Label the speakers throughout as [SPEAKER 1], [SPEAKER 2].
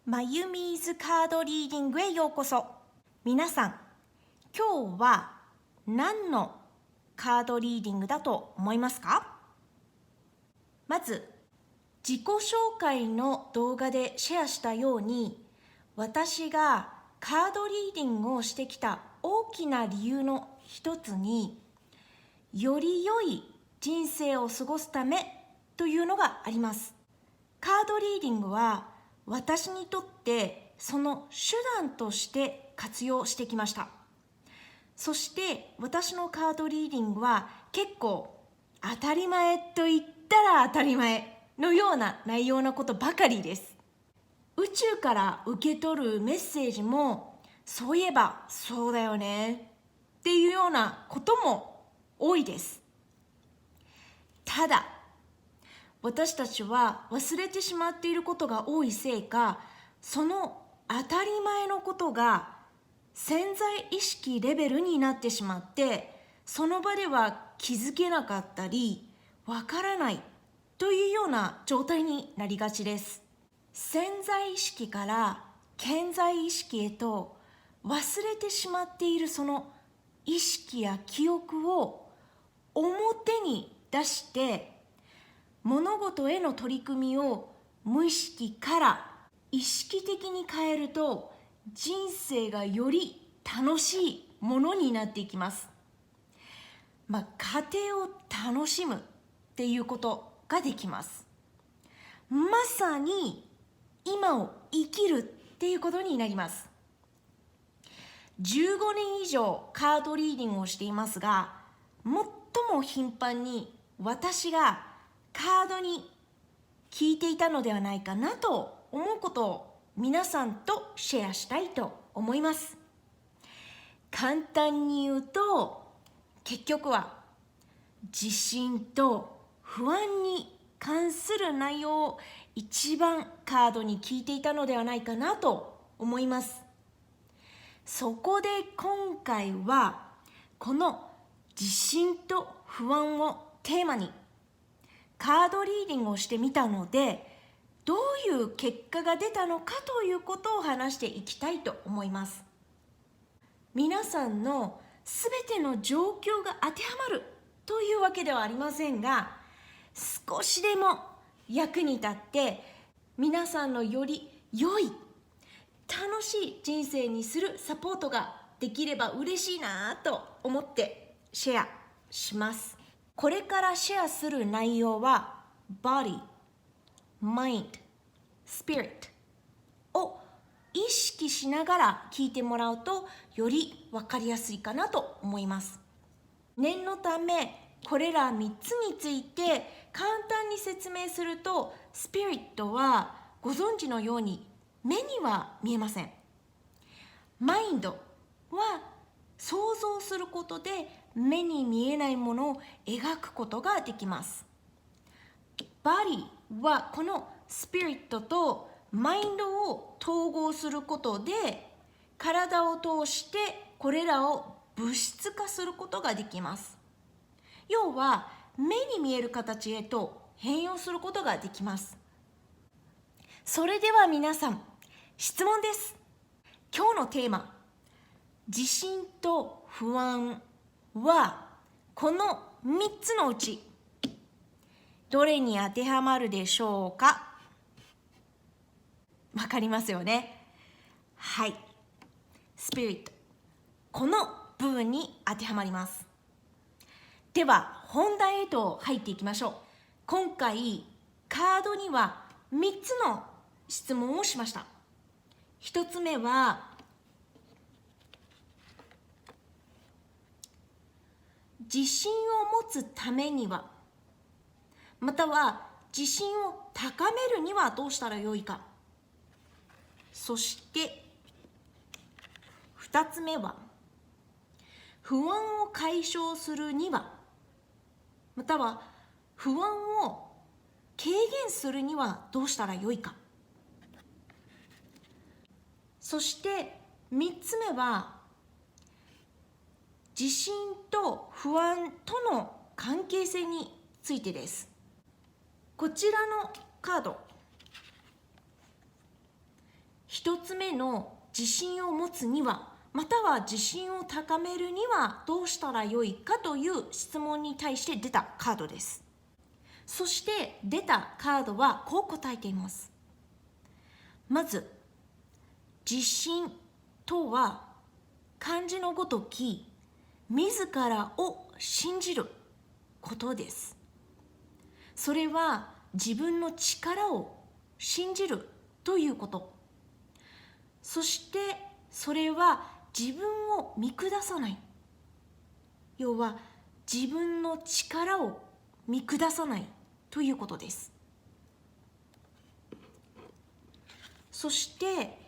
[SPEAKER 1] まゆみーずカードリーディングへようこそ。皆さん、今日は何のカードリーディングだと思いますか？まず、自己紹介の動画でシェアしたように、私がカードリーディングをしてきた大きな理由の一つに、より良い人生を過ごすためというのがあります。カードリーディングは私にとってその手段として活用してきました。そして私のカードリーディングは結構当たり前と言ったら当たり前のような内容のことばかりです。宇宙から受け取るメッセージもそういえばそうだよねっていうようなことも多いです。ただ私たちは忘れてしまっていることが多いせいか、その当たり前のことが潜在意識レベルになってしまって、その場では気づけなかったり、わからないというような状態になりがちです。潜在意識から顕在意識へと忘れてしまっているその意識や記憶を表に出して、物事への取り組みを無意識から意識的に変えると、人生がより楽しいものになっていきます。家庭を楽しむっていうことができます。まさに今を生きるっていうことになります。15年以上カードリーディングをしていますが、最も頻繁に私がカードに聞いていたのではないかなと思うことを皆さんとシェアしたいと思います。簡単に言うと、結局は自信と不安に関する内容を一番カードに聞いていたのではないかなと思います。そこで今回はこの自信と不安をテーマにカードリーディングをしてみたので、どういう結果が出たのかということを話していきたいと思います。皆さんのすべての状況が当てはまるというわけではありませんが、少しでも役に立って皆さんのより良い楽しい人生にするサポートができれば嬉しいなと思ってシェアします。これからシェアする内容は Body, Mind, Spirit を意識しながら聞いてもらうとより分かりやすいかなと思います。念のためこれら3つについて簡単に説明すると、スピリットはご存知のように目には見えません。マインドは想像することで目に見えないものを描くことができます。バディはこのスピリットとマインドを統合することで体を通してこれらを物質化することができます。要は目に見える形へと変容することができます。それでは皆さん、質問です。今日のテーマ、自信と不安はこの3つのうちどれに当てはまるでしょうか？わかりますよね。はい。スピリット。この部分に当てはまります。では本題へと入っていきましょう。今回カードには3つの質問をしました。1つ目は、自信を持つためには、または自信を高めるにはどうしたらよいか。そして2つ目は、不安を解消するには、または不安を軽減するにはどうしたらよいか。そして3つ目は、自信と不安との関係性についてです。こちらのカード、1つ目の自信を持つには、または自信を高めるにはどうしたらよいかという質問に対して出たカードです。そして出たカードはこう答えています。まず、自信とは漢字のごとき自らを信じることです。それは自分の力を信じるということ。そしてそれは自分を見下さない。要は自分の力を見下さないということです。そして、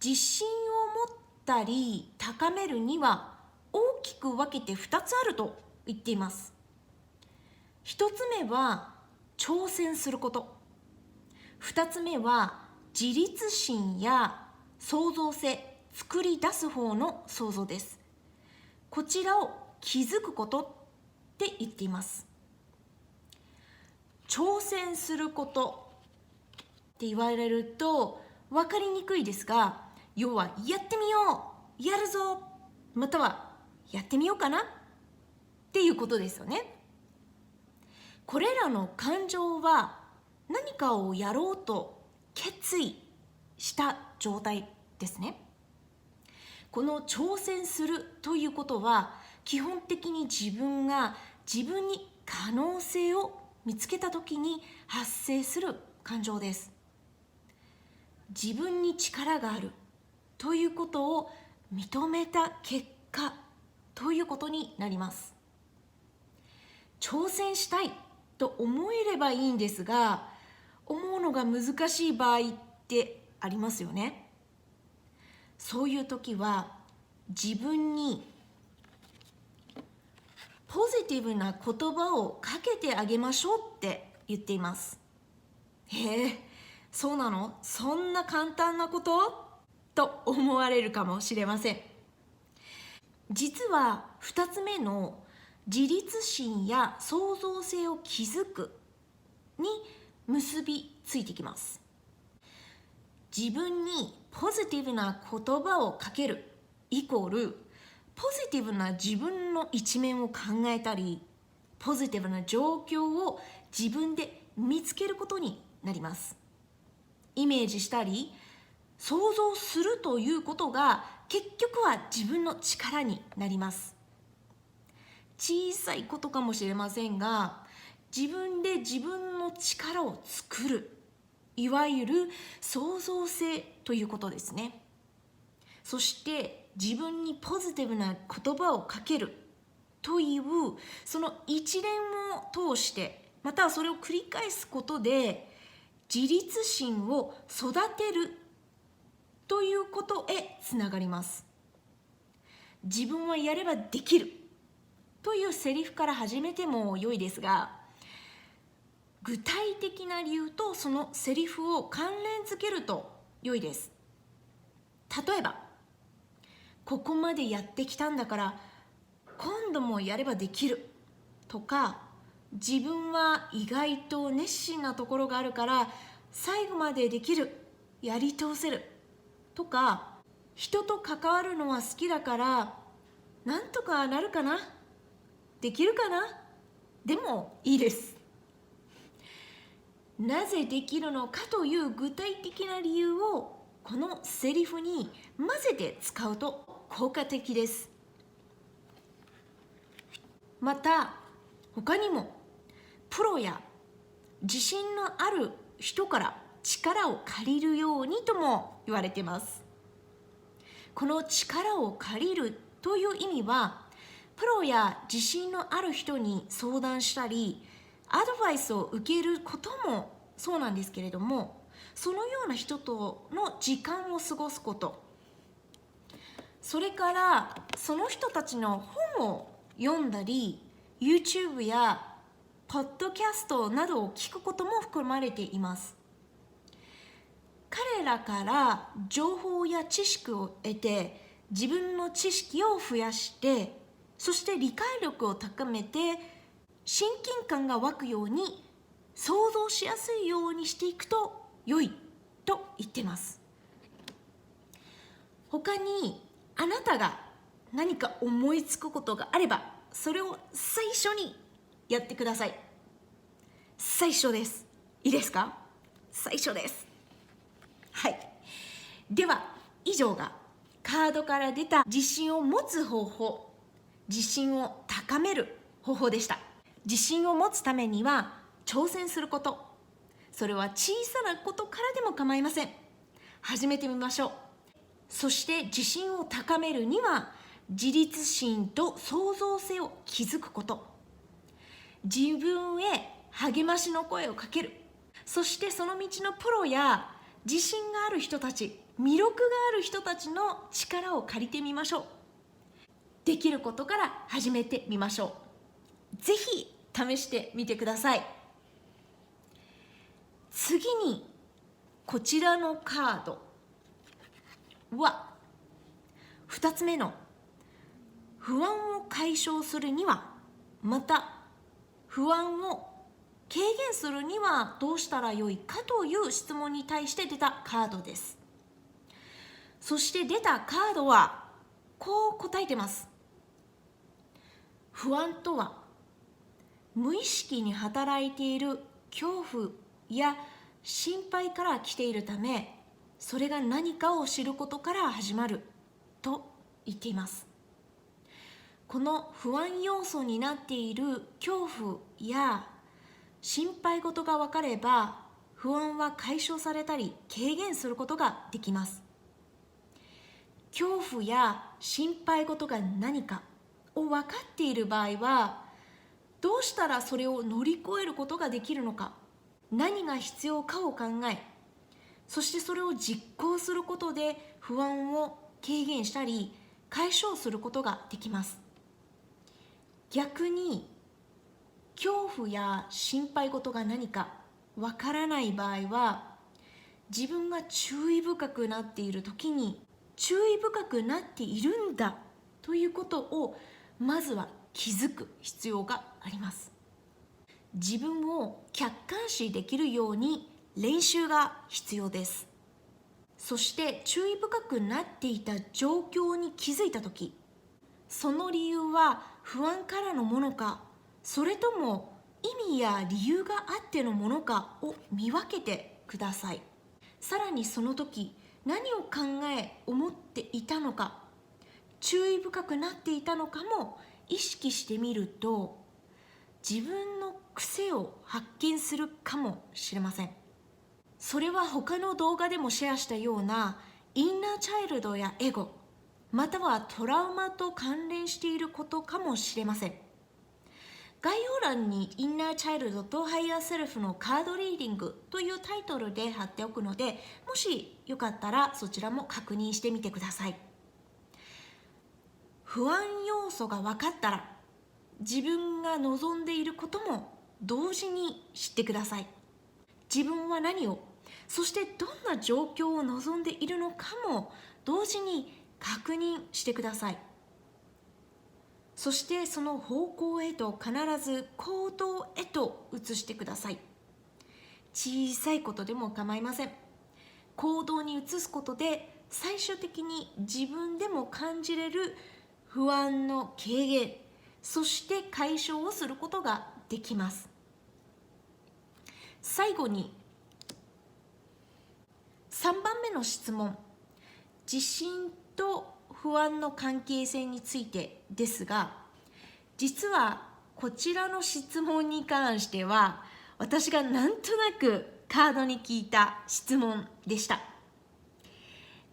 [SPEAKER 1] 自信を持ったり高めるには大きく分けて2つあると言っています。1つ目は挑戦すること。2つ目は自立心や創造性、作り出す方の創造です。こちらを気づくことって言っています。挑戦することって言われると分かりにくいですが、要はやってみよう、やるぞ、またはやってみようかなっていうことですよね。これらの感情は何かをやろうと決意した状態ですね。この挑戦するということは基本的に自分が自分に可能性を見つけた時に発生する感情です。自分に力があるということを認めた結果ということになります。挑戦したいと思えればいいんですが、思うのが難しい場合ってありますよね。そういう時は自分にポジティブな言葉をかけてあげましょうって言っています。へえ、そうなの？そんな簡単なこと？と思われるかもしれません。実は2つ目の自立心や創造性を築くに結びついてきます。自分にポジティブな言葉をかけるイコールポジティブな自分の一面を考えたり、ポジティブな状況を自分で見つけることになります。イメージしたり想像するということが結局は自分の力になります。小さいことかもしれませんが、自分で自分の力を作る、いわゆる創造性ということですね。そして自分にポジティブな言葉をかけるというその一連を通して、またはそれを繰り返すことで自立心を育てるということへつながります。自分はやればできるというセリフから始めても良いですが、具体的な理由とそのセリフを関連づけると良いです。例えば、ここまでやってきたんだから今度もやればできるとか、自分は意外と熱心なところがあるから最後までできる、やり通せるとか、人と関わるのは好きだからなんとかなるかな、できるかなでもいいです。なぜできるのかという具体的な理由をこのセリフに混ぜて使うと効果的です。また他にもプロや自信のある人から力を借りるようにとも言われています。この力を借りるという意味は、プロや自信のある人に相談したりアドバイスを受けることもそうなんですけれども、そのような人との時間を過ごすこと、それからその人たちの本を読んだり YouTube やポッドキャストなどを聞くことも含まれています。彼らから情報や知識を得て自分の知識を増やして、そして理解力を高めて親近感が湧くように想像しやすいようにしていくと良いと言ってます。他にあなたが何か思いつくことがあれば、それを最初にやってください。最初です。いいですか？最初です。はい。では、以上がカードから出た自信を持つ方法、自信を高める方法でした。自信を持つためには挑戦すること、それは小さなことからでも構いません。始めてみましょう。そして自信を高めるには自立心と創造性を築くこと、自分へ励ましの声をかける、そしてその道のプロや自信がある人たち、魅力がある人たちの力を借りてみましょう。できることから始めてみましょう。ぜひ試してみてください。次にこちらのカードは2つ目の不安を解消するには、また不安を軽減するにはどうしたらよいかという質問に対して出たカードです。そして出たカードはこう答えてます。不安とは無意識に働いている恐怖や心配から来ているため、それが何かを知ることから始まると言っています。この不安要素になっている恐怖や心配事が分かれば、不安は解消されたり軽減することができます。恐怖や心配事が何かを分かっている場合は、どうしたらそれを乗り越えることができるのか、何が必要かを考え、そしてそれを実行することで不安を軽減したり解消することができます。逆に恐怖や心配事が何かわからない場合は、自分が注意深くなっている時に注意深くなっているんだということをまずは気づく必要があります。自分を客観視できるように練習が必要です。そして注意深くなっていた状況に気づいたとき、その理由は不安からのものか、それとも意味や理由があってのものかを見分けてください。さらにその時何を考え思っていたのか、注意深くなっていたのかも意識してみると、自分の癖を発見するかもしれません。それは他の動画でもシェアしたようなインナーチャイルドやエゴ、またはトラウマと関連していることかもしれません。概要欄にインナーチャイルドとハイヤーセルフのカードリーディングというタイトルで貼っておくので、もしよかったらそちらも確認してみてください。不安要素が分かったら、自分が望んでいることも同時に知ってください。自分は何を、そしてどんな状況を望んでいるのかも同時に確認してください。そしてその方向へと必ず行動へと移してください。小さいことでも構いません。行動に移すことで最終的に自分でも感じれる不安の軽減、そして解消をすることができます。最後に3番目の質問、自信と不安の関係性についてですが、実はこちらの質問に関しては私がなんとなくカードに聞いた質問でした。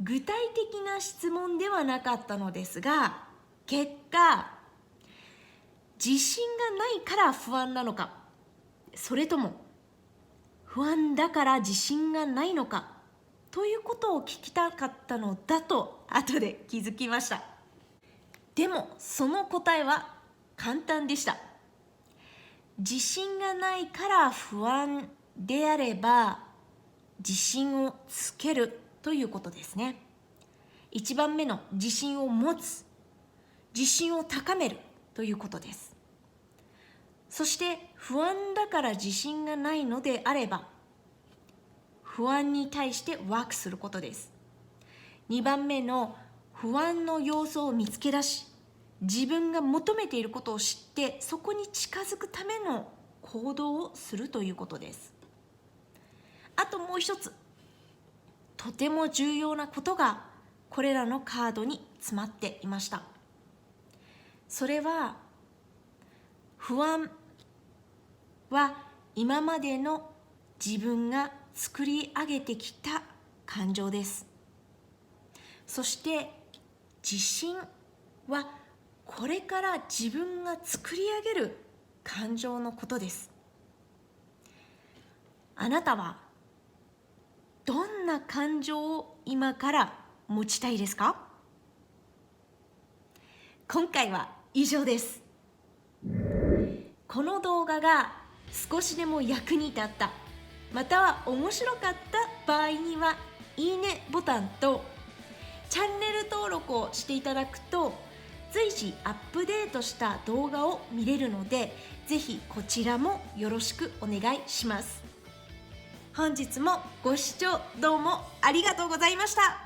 [SPEAKER 1] 具体的な質問ではなかったのですが、結果自信がないから不安なのか、それとも不安だから自信がないのかということを聞きたかったのだと後で気づきました。でもその答えは簡単でした。自信がないから不安であれば自信をつけるということですね。1番目の自信を持つ、自信を高めるということです。そして不安だから自信がないのであれば、不安に対してワークすることです。2番目の不安の要素を見つけ出し、自分が求めていることを知ってそこに近づくための行動をするということです。あともう一つ、とても重要なことがこれらのカードに詰まっていました。それは、不安は今までの自分が作り上げてきた感情です。そして自信はこれから自分が作り上げる感情のことです。あなたはどんな感情を今から持ちたいですか？今回は以上です。この動画が少しでも役に立った、または面白かった場合には、いいねボタンとチャンネル登録をしていただくと、随時アップデートした動画を見れるので、ぜひこちらもよろしくお願いします。本日もご視聴どうもありがとうございました。